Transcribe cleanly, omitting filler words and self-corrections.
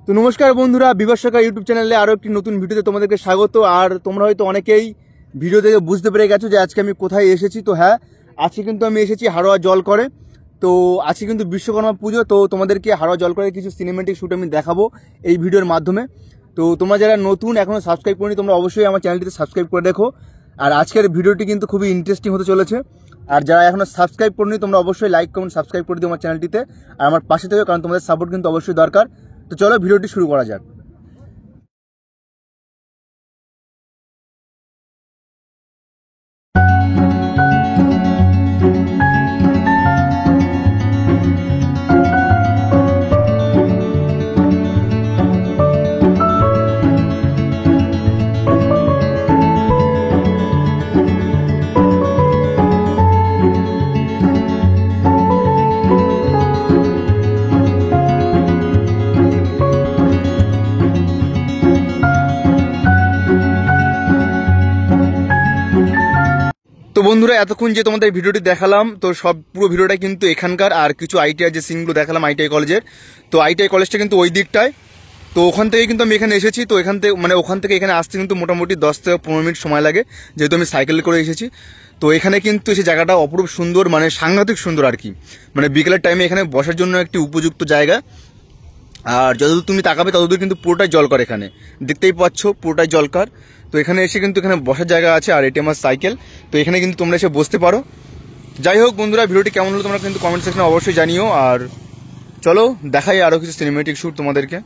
তো নমস্কার বন্ধুরা, বিভাস সরকার ইউটিউব চ্যানেলে আরও একটি নতুন ভিডিওতে তোমাদেরকে স্বাগত। আর তোমরা হয়তো অনেকেই ভিডিও দেখে বুঝতে পেরে গেছো যে আজকে আমি কোথায় এসেছি। তো হ্যাঁ, আজকে কিন্তু আমি এসেছি হাড়োয়া জল করে। তো আজকে কিন্তু বিশ্বকর্মা পুজো। তো তোমাদেরকে হাড়োয়া জল করে কিছু সিনেমেটিক শ্যুট আমি দেখাবো এই ভিডিওর মাধ্যমে। তো তোমরা যারা নতুন এখনও সাবস্ক্রাইব করিনি, তোমরা অবশ্যই আমার চ্যানেলটিতে সাবস্ক্রাইব করে দেখো। আর আজকের ভিডিওটি কিন্তু খুবই ইন্টারেস্টিং হতে চলেছে। আর যারা এখনও সাবস্ক্রাইব করিনি, তোমরা অবশ্যই লাইক কমেন্ট সাবস্ক্রাইব করে দিও আমার চ্যানেলটিতে, আর আমার পাশে থেকো, কারণ তোমাদের সাপোর্ট কিন্তু অবশ্যই দরকার। তো চলো ভিডিওটি শুরু করা যাক। তো বন্ধুরা, এতক্ষণ যে তোমাদের ভিডিওটি দেখালাম, তো সব পুরো ভিডিওটা কিন্তু এখানকার। আর কিছু আইটিআই যে সিনগুলো দেখালাম আইটিআই কলেজের, তো আইটিআই কলেজটা কিন্তু ওই দিকটায়। তো ওখান থেকে কিন্তু আমি এখানে এসেছি। তো এখান থেকে ওখান থেকে এখানে আসতে কিন্তু মোটামুটি 10 থেকে 15 মিনিট সময় লাগে, যেহেতু আমি সাইকেল করে এসেছি। তো এখানে কিন্তু এসে জায়গাটা অপরূপ সুন্দর, মানে সাংঘাতিক সুন্দর আর কি। মানে বিকেলের টাইমে এখানে বসার জন্য একটি উপযুক্ত জায়গা। আর যতদূর তুমি তাকাবে ততদূর কিন্তু পুরোটাই জলকর। এখানে দেখতেই পাচ্ছ পুরোটাই জলকর। তো এখানে এসে কিন্তু এখানে বসার জায়গা আছে, আর এটি আমার সাইকেল। তো এখানে কিন্তু তোমরা এসে বসতে পারো। যাই হোক বন্ধুরা, ভিডিওটি কেমন হলো তোমরা কিন্তু কমেন্ট সেকশনে অবশ্যই জানিও। আর চলো দেখাই আরও কিছু সিনেমেটিক শ্যুট তোমাদেরকে।